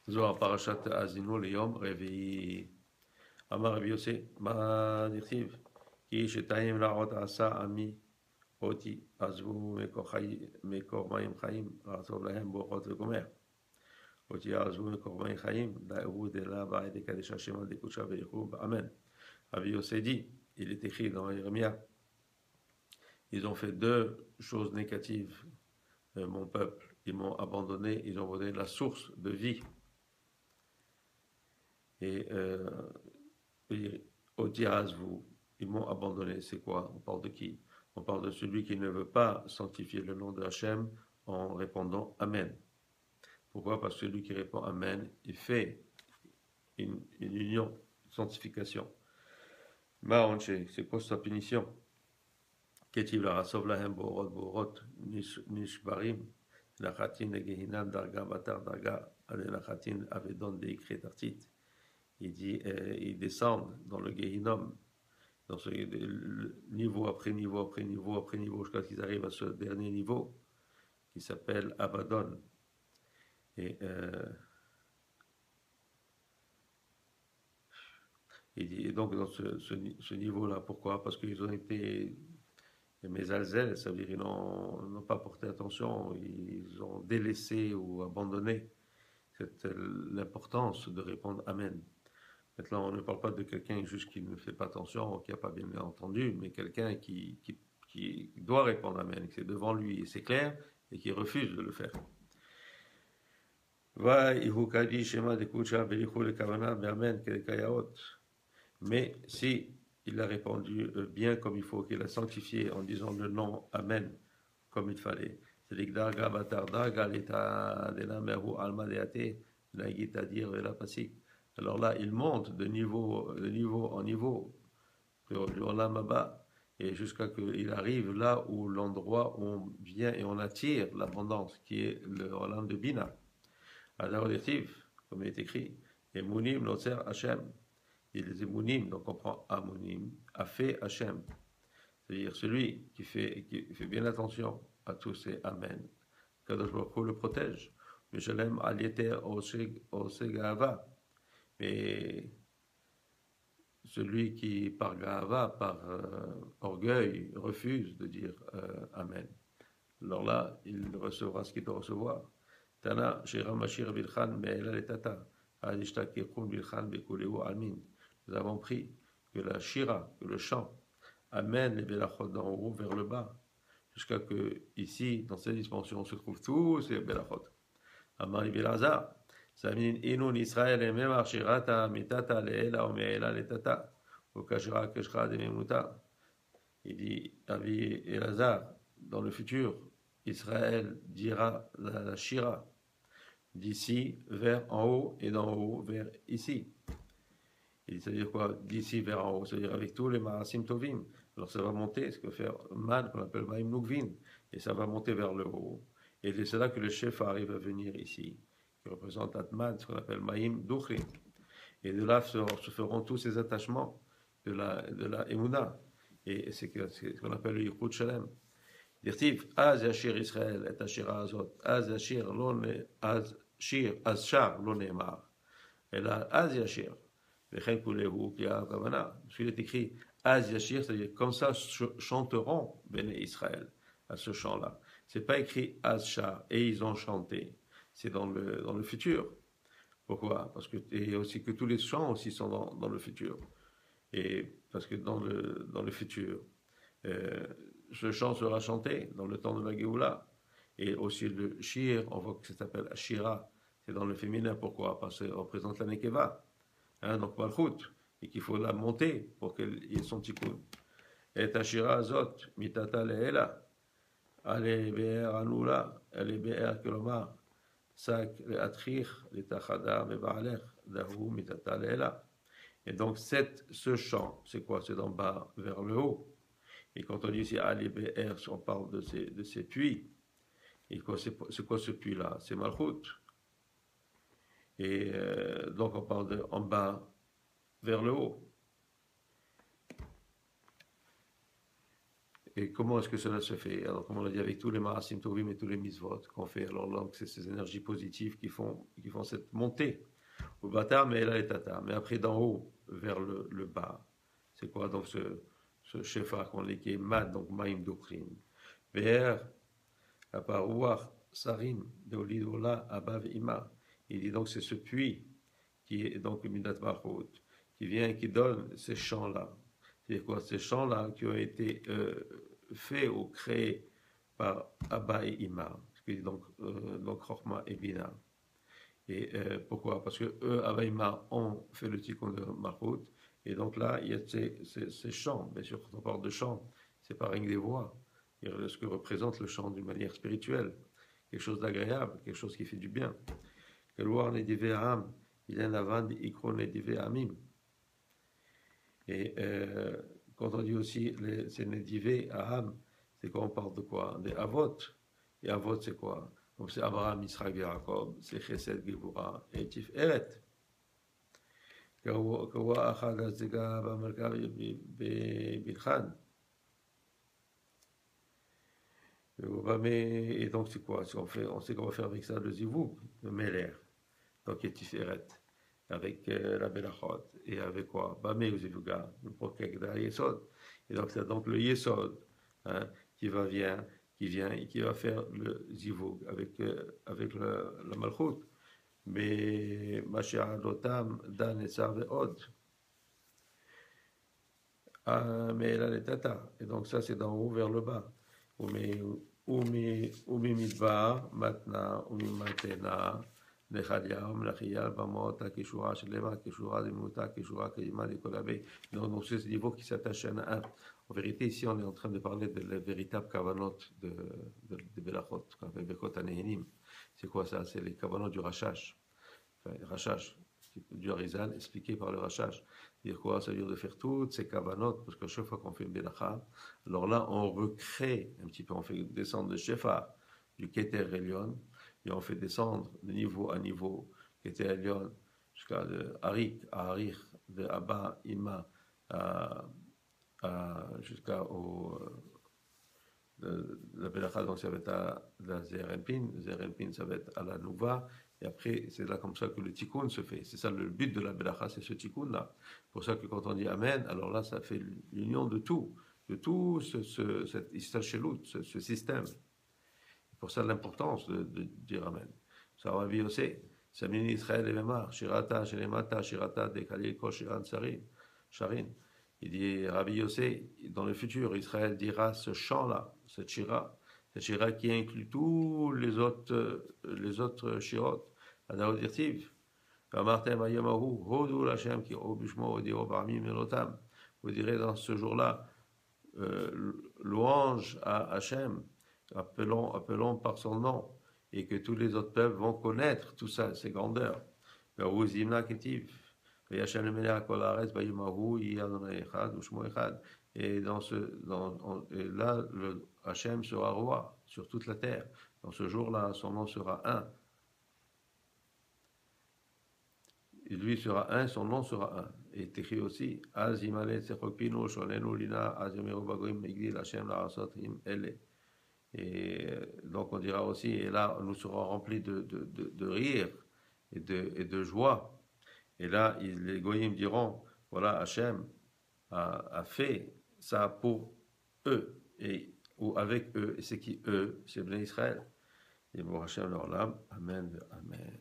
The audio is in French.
Zohar Parashat Azinu Leyom Revi Amar Rabbi Yossi Ma Dirtiv Ki Shetayim Laot Asa Ami Oti Azvu Mekor Mayim Chaim Ratov Lahem Borot Vegomer Oti Azvu Mekor Mayim Chaim Daeru de la Bae de Kadesh Hashem de Kucha Veichou Amen. Rabbi Yossi dit, il est écrit dans Jérémia, ils ont fait deux choses négatives, mon peuple, ils m'ont abandonné, ils ont volé la source de vie. Et vous, ils m'ont abandonné. C'est quoi? On parle de qui? On parle de celui qui ne veut pas sanctifier le nom de Hachem en répondant Amen. Pourquoi? Parce que celui qui répond Amen, il fait une union, une sanctification. Ma'onche, c'est quoi sa punition? Ketiv la rasov lahem borot nishbarim lachatin negehinam darga batar darga adelachatin avedon deikre tartit. Il dit, ils descendent dans le Gehinnom, dans ce niveau après niveau après niveau après niveau, jusqu'à ce qu'ils arrivent à ce dernier niveau qui s'appelle Abaddon. Et il dit, et donc dans ce niveau-là, pourquoi? Parce qu'ils ont été mésalzel, ça veut dire ils n'ont pas porté attention, ils ont délaissé ou abandonné l'importance de répondre Amen. Maintenant, on ne parle pas de quelqu'un juste qui ne fait pas attention, qui n'a pas bien entendu, mais quelqu'un qui doit répondre Amen, qui c'est devant lui et c'est clair, et qui refuse de le faire. Mais si il a répondu bien comme il faut, qu'il a sanctifié en disant le nom Amen comme il fallait, c'est-à-dire alors là, il monte de niveau en niveau, du Olam Haba, et jusqu'à qu'il arrive là où l'endroit où on vient et on attire l'abondance, qui est le Olam de Bina. Alors, comme il est écrit, Emunim Notzer Hashem. Et les Emunim, donc on prend Amunim, a fait Hashem. C'est-à-dire celui qui fait bien attention à tous ces Amen. Kadosh Baruch Hu le protège. Meshalem Alieter Osegava. Mais celui qui, par Gahava, par orgueil, refuse de dire Amen, alors là, il recevra ce qu'il doit recevoir. Tana, Shiramashir Bilchan, Me'ela Letata, Adishta Kirkun Bilchan, Bekuleu Almin. Nous avons pris que la Shira, que le chant, amène les Belachot d'en haut vers le bas, jusqu'à que, ici, dans cette dimension, se trouvent tous ces Belachot. Amari Belazar. Samin inun Israël et même Archirata, Mitata, Leela, Omeela, Letata, Okashra, Keshra, Dememuta. Il dit, Avi Elazar, dans le futur, Israël dira la Shira, d'ici vers en haut et d'en haut vers ici. C'est-à-dire quoi? D'ici vers en haut, c'est-à-dire avec tous les Marasim Tovim. Alors ça va monter, ce que fait Man, qu'on appelle Maïm Nukvin, et ça va monter vers le haut. Et c'est là que le chef arrive à venir ici, qui représente Atman, ce qu'on appelle Maïm Duchrin. Et de là se feront tous ces attachements de la Emouna. Et c'est ce qu'on appelle le Yichud Shalem. Dirtiv, Az Yashir Israël et Ashira Azot, Az Yashir Az Shar lo Neemar. Et là, Az Yashir, Vechen Kulehu Kia Kavana. Parce qu'il est écrit Az Yashir, c'est-à-dire comme ça chanteront Béné Israël à ce chant-là. C'est pas écrit Az Shar et ils ont chanté. C'est dans le futur. Pourquoi? Parce que, et aussi que tous les chants aussi sont dans le futur. Et parce que dans le futur, ce chant sera chanté dans le temps de la Géoula. Et aussi le shir, on voit que ça s'appelle Shira, c'est dans le féminin. Pourquoi? Parce que ça représente la Nekeva, hein, donc Malchut, et qu'il faut la monter pour qu'elle ait son tikkun. Et Ashira Azot, Mitata Leela, Ale Be'er Anula, Ale Be'er Kelomar, Sak Le'atrich, Letachada Me'ba'alech, Dahu Mitata Leela. Et donc ce chant, c'est quoi? C'est d'en bas vers le haut. Et quand on dit ici Ali BR, on parle de ces puits. Et c'est quoi ce puits-là? C'est Malchut. Et donc on parle de en bas vers le haut. Et comment est-ce que cela se fait? Alors, comme on l'a dit, avec tous les Marasim Tovim et tous les Mitzvot qu'on fait, alors donc c'est ces énergies positives qui font cette montée au bâtard, mais là, les tatar. Mais après, d'en haut vers le bas, c'est quoi donc ce shofar qu'on dit qui est mad, donc maïm doctrine. Vers à parouar sarim de olidola abav ima. Il dit donc c'est ce puits qui est donc Midat Malchut, qui vient et qui donne ces chants-là. C'est quoi? Ces chants-là qui ont été faits ou créés par Abba et Ima, donc Chochma et Bina. Et pourquoi? Parce que eux, Abba et Ima, ont fait le tikkun de Malchut, et donc là, il y a ces chants. Bien sûr, quand on parle de chants, c'est pas rien que des voix. Il y a ce que représente le chant d'une manière spirituelle, quelque chose d'agréable, quelque chose qui fait du bien. Que loir ne divé am, il y a avant ikron ne divé amim. Et quand on dit aussi c'est Nedivé, Aham, c'est quand on parle de quoi? Des Avot. Et Avot, c'est quoi? Donc c'est Abraham, Israël, Jacob, c'est Chesed, Gevura et Tif Eret. Kawa Achad Azega Bamalka Bilchan. Et donc c'est quoi? On sait qu'on va faire avec ça le Zivou, le Meler. Donc il y a Tif Eret. Avec la Belachot, et avec quoi? Bamé ou Zivuga, Yesod. Et donc c'est donc le Yesod hein, qui vient et qui va faire le Zivug avec la Malchut. Mais Mashiach Dotam, Dan et Sarve Od. Mais là, les Tata. Et donc ça, c'est d'en haut vers le bas. Umi Midbar, Matna, Umi Matena. Donc c'est ce niveau qui s'attache à un. En vérité, ici, on est en train de parler de la véritable kavanot de Belachot, c'est quoi ça? C'est les kavanot du Rashash. Enfin, Rashash, du Harizal, expliqué par le Rashash. Dire quoi? Ça veut dire de faire toutes ces kavanot, parce qu'à chaque fois qu'on fait une Belacha, alors là, on recrée un petit peu, on fait descendre le Shefa du Keter Elion, et on fait descendre de niveau à niveau, qui était à Lyon, jusqu'à Harik, à Harik, de Abba, Ima, jusqu'à la Belacha, donc ça va être à la Zerenpin, Zerenpin ça va être à la Nouva, et après c'est là comme ça que le tikkun se fait. C'est ça le but de la Belacha, c'est ce tikkun là. C'est pour ça que quand on dit Amen, alors là ça fait l'union de tout cette Istashchelut, ce système. C'est pour ça l'importance de dire Amen. Ça va bien aussi. Samin Israël et Memar, Shirata, Shelemata, Shirata, Dekalil, Koshiran, Sharin. Il dit Rabbi Yossé, dans le futur, Israël dira ce chant-là, cette shira qui inclut tous les autres shirot, Adaot Dirtiv. Martin Mayamahu, Hodou Lachem, qui Obishmo, Odio Barmi Melotam. Vous direz dans ce jour-là, louange à Hachem, appelons par son nom, et que tous les autres peuples vont connaître tout ça, ses grandeurs. Et là, le Hachem sera roi sur toute la terre. Dans ce jour-là, son nom sera un. Et lui sera un, son nom sera un. Et il écrit aussi, et donc on dira aussi, et là nous serons remplis de rire et de joie. Et là, les goyim diront, voilà, Hachem a fait ça pour eux, ou avec eux, et c'est qui eux, c'est Bnei Israël. Et bon, Hachem leur l'âme, Amen, Amen.